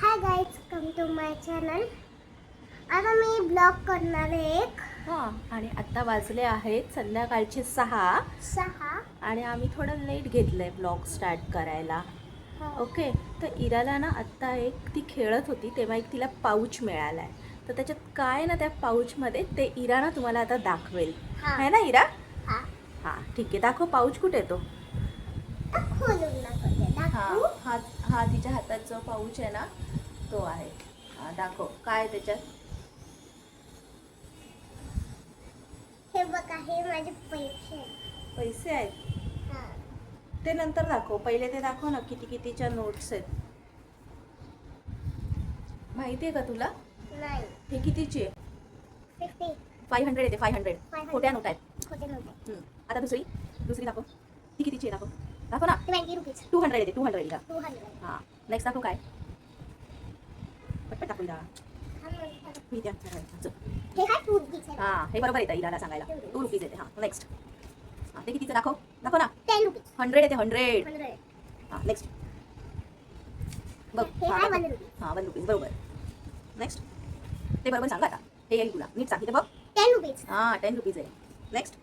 High guys, come to my channel. आता मी blog करणार आहे एक आणि आत्ता वाजले आहेत संध्याकाळचे 6 आणि आम्ही थोडं लेट घेतलंय ब्लॉग स्टार्ट करायला। ओके, तर इराला ना आत्ता ती खेळत होती तेव्हा तिला पाऊच मिळाला आहे। तर त्याच्यात काय ना त्या पाऊचमध्ये ते इरा ना तुम्हाला आता दाखवेल, है ना इरा? हां ठीक आहे, दाखव पाऊच कुठे आहे तो? हा तिच्या हातात जो पाऊच आहे ना तो आहे। दाखव काय त्याच्यात। हे बघा, हे माझे पैसे आहेत। ते नंतर दाखव, पहिले ते दाखव ना किती कितीच्या नोट्स आहेत। माहिती आहे का तुला? नाही। हे कितीची आहे? 500 येते, 500 खोट्या नोट आहेत। आता दुसरी दाखव, ती कितीची आहे दाखव, दाखव ना। 20 रुपीज 200 येते, 200 येईल। 200। हां नेक्स्ट दाखव काय, पटपट दाखव इरा। मी द्या हे काय 2 रुपीज आहे? हां हे बरोबर येतं इराला सांगायला, 2 रुपीज येते। हां नेक्स्ट, ते कितीचं दाखव, दाखव ना। 10 रुपीज 100 येते, 100। 100। हां नेक्स्ट बघ, हे काय 1 रुपीज? हां 1 रुपीज बरोबर। नेक्स्ट ते बरोबर सांगा आता, हे येईल तुला, नीट सांग इथे बघ। 10 रुपीज हां 10 रुपीज आहे। Next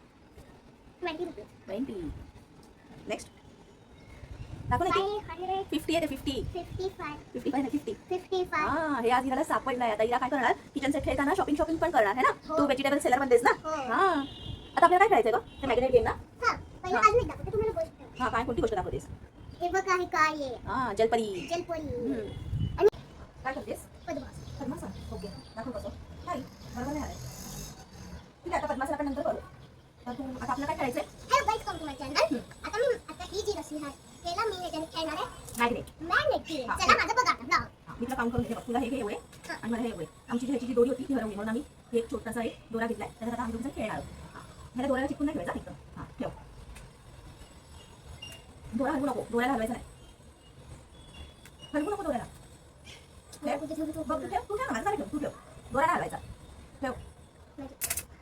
20 rupees 20। नेक्स्ट दाखव ना, 50 येते, 50 55 नाही 50। 55। हां हे आज इराला सापडलाय। आता इरा काय करणार, किचन सेट खेळताना शॉपिंग पण करणार है ना। तू व्हेजिटेबल सेलर मध्येच ना। हां आता आपल्याला काय करायचंय गं, ते मॅग्नेट गेम ना। हां काय, कोणती गोष्ट दाखवतेस? हे बघा, हे काय आहे? हां जलपरी। आणि काय करतेस? पद्मासन। ओके दाखव कसं, नाही बरोबर नाही आलंय। ठीक आहे, आता पद्मासन आपण नंतर करू। तर तू आता आपल्याला काय करायचंय? Hello guys, come to my channel. आता ही जी रस्सी आहे त्याला मी याच्याने खेळणार आहे मॅग्नेट गेम। चला माझं बघा आता ब्लॉग। मी तुला काउंट करून देते बघ, तुला हे एवढे आणि मला हे एवढे। आमची जी दोरी होती ती हरवली, म्हणून आम्ही एक छोटासा एक दोरा घेतलाय, त्याच्यात आता आम्ही दोघं खेळणार आहोत। ह्याला दोऱ्याला चिकून नाही ठेवायचा एकदम। हां ठेव, दोरा हलवू नको, दोऱ्याला हलवायचा नाही, हलवू नको दोऱ्याला। बघ तू ठेव, तू ठेव ना, ठेव, तू ठेव, दोऱ्याला हलवायचा, ठेव।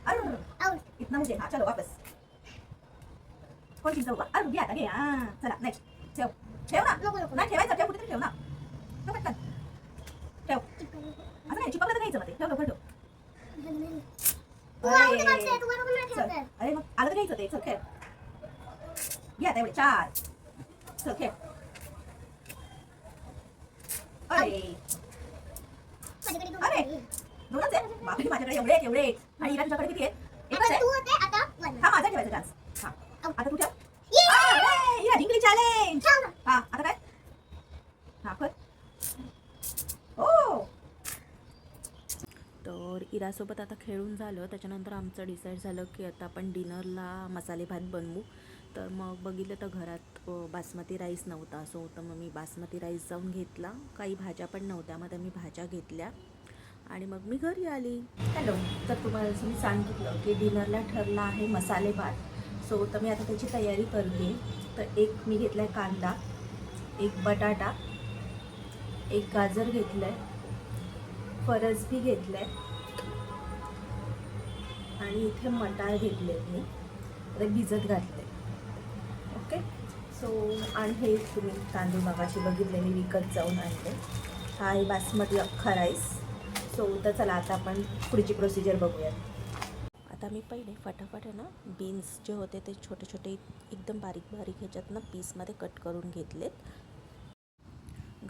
अरे इतना मुझे, हां चलो वापस। कोण चिंता होगा, अरे घे आता घे। हां चला नेक्स्ट, ठेव ठेव ना, नाही ठेवायचं, ठेव कुठेतरी ठेव ना, ठेव पटकन ठेव। असं नाही, चिपकलं तर घ्यायचं, मध्ये ठेव लवकर ठेव। अरे मग आलं तर घ्यायचं ते, चल खेळ घे आता एवढे 4, चल खेळ। अरे अरे दोनच आहे बापरे, माझ्याकडे एवढे आणि इरा तुझ्याकडे किती आहे? एकच आहे। हा माझा ठेवायचा चान्स। हा आता तू ठेव। अरे इरा जिंकली चॅलेंज। हा आता काय, हा कर। ओ तर इरासोबत आता खेळून झालं, त्याच्यानंतर आमचं डिसाईड झालं की आता आपण डिनरला मसाले भात बनवू। तर मग बघितलं तर घरात बासमती राईस नव्हता, सो तर मग मी बासमती राईस जाऊन घेतला। काही भाज्या पण नव्हत्या, मग मी भाज्या घेतल्या आणि मग मी घरी आली। हॅलो, तर तुम्हाला मी सांगितलं की डिनरला ठरला आहे मसाले भात, सो तर मी आता त्याची तयारी करते। तर एक मी घेतला आहे कांदा, एक बटाटा, एक गाजर घेतलं आहे, फरसबी घेतलं आहे आणि इथे मटार घेतले मी, ते भिजत घातले। ओके सो, आणि हे तुम्ही तांदूळ मगाशी बघितले मी विकत जाऊन आणले। हा आहे बासमती अख्खा राईस। सो तर चला आता आपण पुढची प्रोसिजर बघूयात। आता मी पहिले फटाफट आहे ना बीन्स जे होते ते छोटे छोटे एकदम बारीक बारीक ह्याच्यात ना पीसमध्ये कट करून घेतलेत।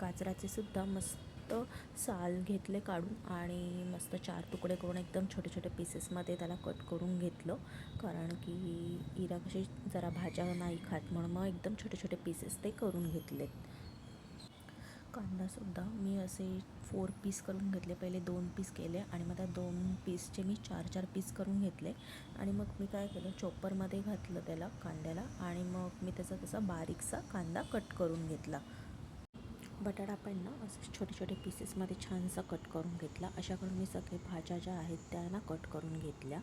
गाजराचे सुद्धा मस्त साल घेतले काढून आणि मस्त 4 तुकडे करून एकदम छोटे छोटे पीसेसमध्ये त्याला कट करून घेतलं, कारण की इरा कशी जरा भाज्या नाही खात, म्हणून मग एकदम छोटे छोटे पीसेस ते करून घेतलेत। कांदासुद्धा मी असे 4 पीस करून घेतले, पहिले 2 पीस केले आणि मग त्या 2 पीसचे मी 4 पीस करून घेतले आणि मग मी काय केलं, चॉपरमध्ये घातलं त्याला कांद्याला आणि मग मी त्याचा तसा बारीकसा कांदा कट करून घेतला। बटाटा पण ना असं छोटे छोटे पीसेसमध्ये छानसा कट करून घेतला। अशा करून मी सगळे भाज्या ज्या आहेत त्या ना कट करून घेतल्या।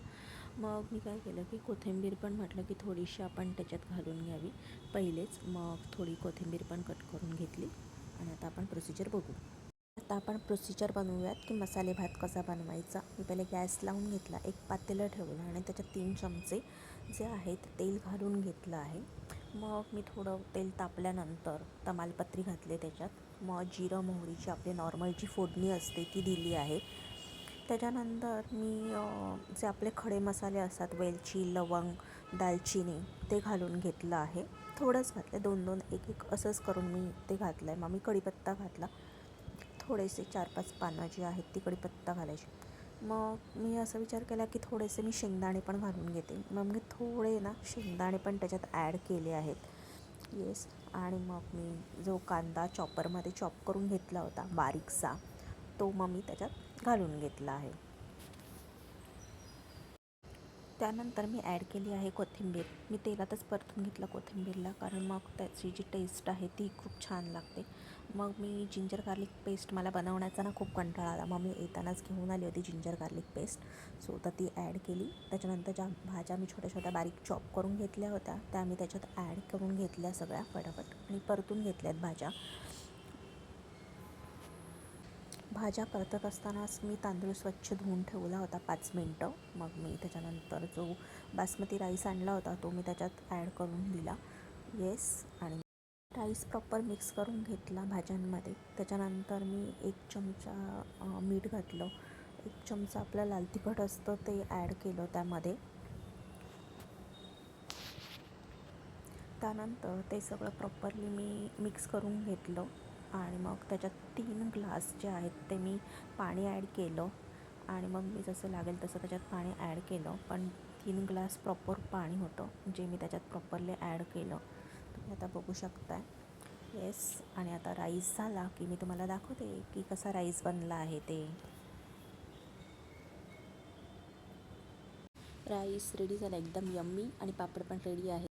मग मी काय केलं की कोथिंबीर पण म्हटलं की थोडीशी आपण त्याच्यात घालून घ्यावी पहिलेच, मग थोडी कोथिंबीर पण कट करून घेतली आणि आता आपण प्रोसिजर बघू। आता आपण प्रोसिजर बनवूयात की मसाले भात कसा बनवायचा। मी पहिले गॅस लावून घेतला, एक पातेलं ठेवलं आणि त्याच्यात 3 चमचे जे आहेत तेल घालून घेतलं आहे। मग मी थोडं तेल तापल्यानंतर तमालपत्री घातले त्याच्यात मग जिरं मोहरीची आपली नॉर्मल जी फोडणी असते ती दिली आहे. त्याच्यानंतर मी जे आपले खडे मसाले असतात वेलची, लवंग, दालचिनी ते घालून घेतलं आहे. थोडंच घातलं, 2-2 1-1 असंच करून मी ते घातलं आहे. मग मी कढीपत्ता घातला, थोडेसे 4-5 पानं जी आहेत ती कढीपत्ता घालायची. मग मी असा विचार केला की थोडेसे मी शेंगदाणे पण घालून घेते. मग मी थोडे ना शेंगदाणे पण त्याच्यात ॲड केले आहेत. येस. आणि मग मी जो कांदा चॉपरमध्ये चॉप करून घेतला होता बारीकसा, तो मग मी त्याच्यात घालून घेतला आहे. त्यानंतर मी ॲड केली आहे कोथिंबीर. मी तेलातच परतून घेतलं कोथिंबीरला, कारण मग त्याची जी टेस्ट आहे ती खूप छान लागते. मग मी जिंजर गार्लिक पेस्ट मला बनवण्याचा ना खूप कंटाळा आला. मग मी येतानाच घेऊन आली होती जिंजर गार्लिक पेस्ट. सो तर ती ॲड केली. त्याच्यानंतर ज्या भाज्या मी छोट्या छोट्या बारीक चॉप करून घेतल्या होत्या त्या मी त्याच्यात ॲड करून घेतल्या सगळ्या फटाफट आणि परतून घेतल्यात भाज्या. भाज्या परतत असतानाच मी तांदूळ स्वच्छ धुवून ठेवला होता 5 मिनटं. मग मी त्याच्यानंतर जो बासमती राईस आणला होता तो मी त्याच्यात ॲड करून दिला. येस. आणि राईस प्रॉपर मिक्स करून घेतला भाज्यांमध्ये. त्याच्यानंतर मी 1 चमचा मीठ घातलं, 1 चमचा आपलं लाल तिखट असतं ते ॲड केलं त्यामध्ये. त्यानंतर ते सगळं प्रॉपरली मी मिक्स करून घेतलं आणि मग त्याच्यात 3 ग्लास जे आहेत ते मी पाणी ॲड केलं. आणि मग मी जसं लागेल तसं त्याच्यात पाणी ॲड केलं, पण 3 ग्लास प्रॉपर पाणी होतं जे मी त्याच्यात प्रॉपरली ॲड केलं. तुम्ही आता बघू शकताय. येस. आणि आता राईस झाला की मी तुम्हाला दाखवते की कसा राईस बनला आहे ते. राईस रेडी झाला एकदम यम्मी, आणि पापड पण रेडी आहे.